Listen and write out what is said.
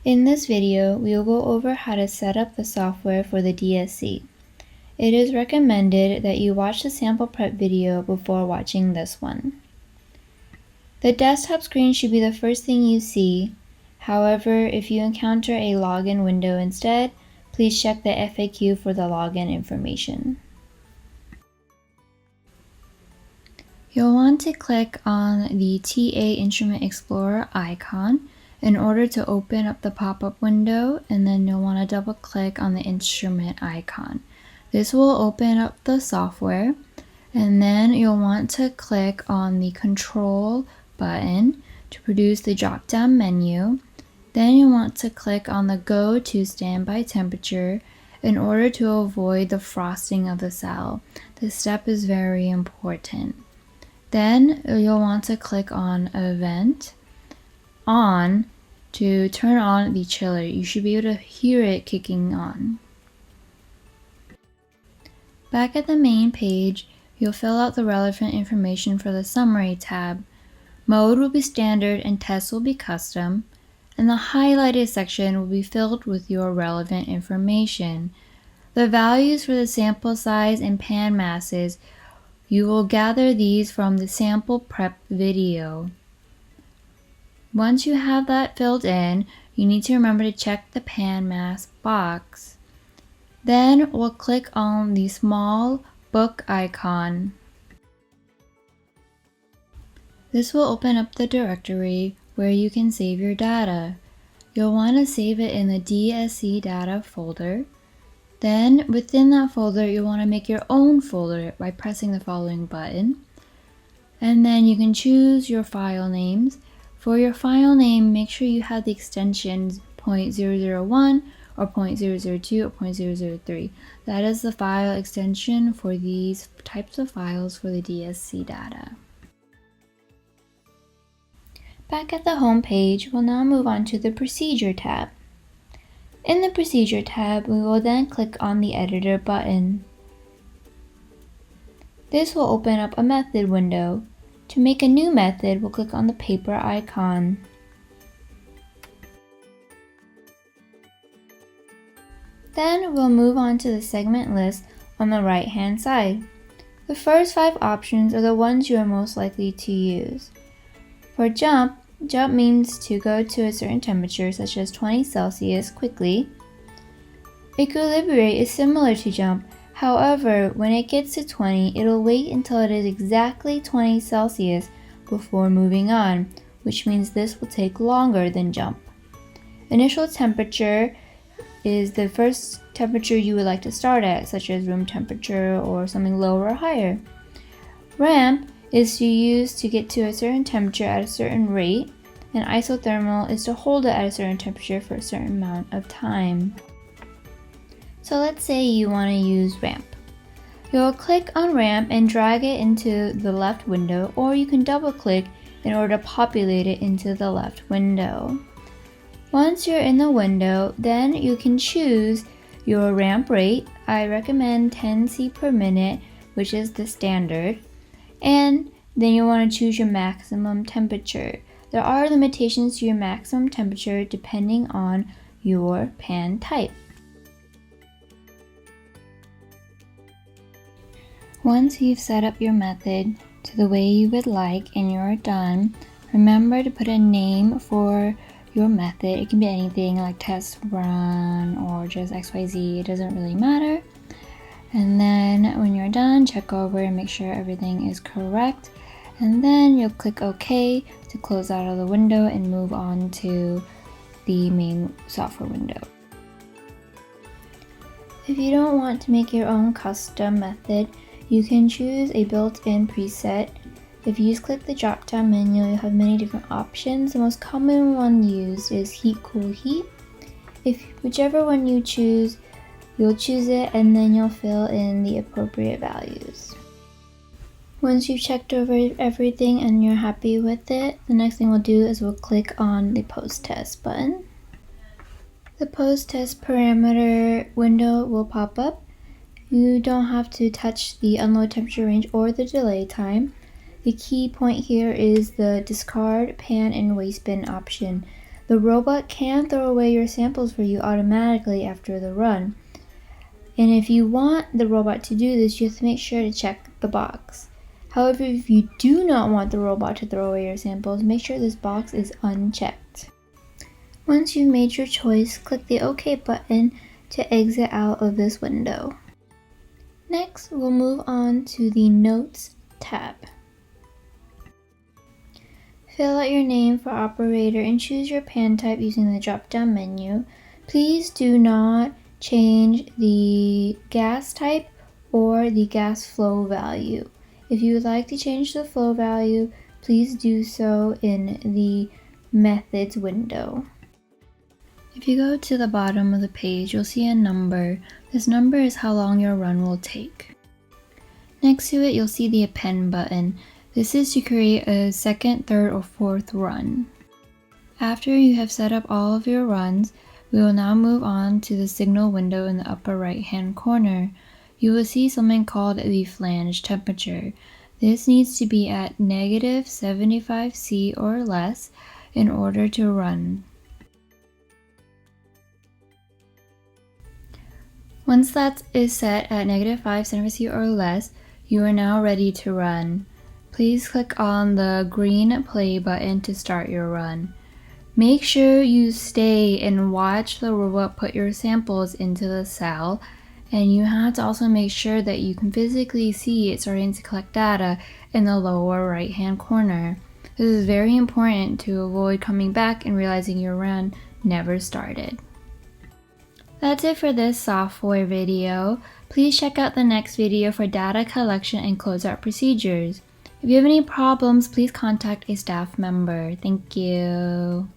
In this video, we will go over how to set up the software for the DSC. It is recommended that you watch the sample prep video before watching this one. The desktop screen should be the first thing you see. However, if you encounter a login window instead, please check the FAQ for the login information. You'll want to click on the TA Instrument Explorer icon in order to open up the pop-up window, and then you'll want to double click on the instrument icon. This will open up the software, and then you'll want to click on the control button to produce the drop-down menu. Then you want to click on the go to standby temperature in order to avoid the frosting of the cell. This step is very important. Then you'll want to click on Event On to turn on the chiller. You should be able to hear it kicking on. Back at the main page, you'll fill out the relevant information for the Summary tab. Mode will be standard and test will be custom, and the highlighted section will be filled with your relevant information. The values for the sample size and pan masses, you will gather these from the sample prep video. Once you have that filled in, you need to remember to check the pan mass box. Then we'll click on the small book icon. This will open up the directory where you can save your data. You'll want to save it in the DSC data folder. Then within that folder, you'll want to make your own folder by pressing the following button. And then you can choose your file names. For your file name, make sure you have the extensions .001 or .002 or .003. That is the file extension for these types of files for the DSC data. Back at the home page, we'll now move on to the Procedure tab. In the Procedure tab, we will then click on the Editor button. This will open up a method window. To make a new method, we'll click on the paper icon. Then we'll move on to the segment list on the right-hand side. The first 5 options are the ones you are most likely to use. For jump means to go to a certain temperature, such as 20 Celsius, quickly. Equilibrate is similar to jump. However, when it gets to 20, it'll wait until it is exactly 20 Celsius before moving on, which means this will take longer than jump. Initial temperature is the first temperature you would like to start at, such as room temperature or something lower or higher. Ramp is to use to get to a certain temperature at a certain rate, and isothermal is to hold it at a certain temperature for a certain amount of time. So let's say you want to use ramp. You'll click on ramp and drag it into the left window, or you can double click in order to populate it into the left window. Once you're in the window, then you can choose your ramp rate. I recommend 10 C per minute, which is the standard. And then you want to choose your maximum temperature. There are limitations to your maximum temperature depending on your pan type. Once you've set up your method to the way you would like and you're done, remember to put a name for your method. It can be anything like test run or just XYZ, it doesn't really matter. And then when you're done, check over and make sure everything is correct. And then you'll click OK to close out of the window and move on to the main software window. If you don't want to make your own custom method, you can choose a built-in preset. If you just click the drop-down menu, you'll have many different options. The most common one used is heat, cool, heat. If whichever one you choose, you'll choose it and then you'll fill in the appropriate values. Once you've checked over everything and you're happy with it, the next thing we'll do is we'll click on the post-test button. The post-test parameter window will pop up. You don't have to touch the unload temperature range or the delay time. The key point here is the discard, pan, and waste bin option. the robot can throw away your samples for you automatically after the run. And if you want the robot to do this, you have to make sure to check the box. However, if you do not want the robot to throw away your samples, make sure this box is unchecked. Once you've made your choice, click the OK button to exit out of this window. Next, we'll move on to the Notes tab. Fill out your name for operator and choose your pan type using the drop-down menu. Please do not change the gas type or the gas flow value. If you would like to change the flow value, please do so in the Methods window. If you go to the bottom of the page, you'll see a number. This number is how long your run will take. Next to it, you'll see the Append button. This is to create a second, third, or fourth run. After you have set up all of your runs, we will now move on to the signal window in the upper right hand corner. You will see something called the flange temperature. This needs to be at -75°C or less in order to run. Once that is set at -5°C or less, you are now ready to run. Please click on the green play button to start your run. Make sure you stay and watch the robot put your samples into the cell, and you have to also make sure that you can physically see it starting to collect data in the lower right hand corner. This is very important to avoid coming back and realizing your run never started. That's it for this software video. Please check out the next video for data collection and closeout procedures. If you have any problems, please contact a staff member. Thank you.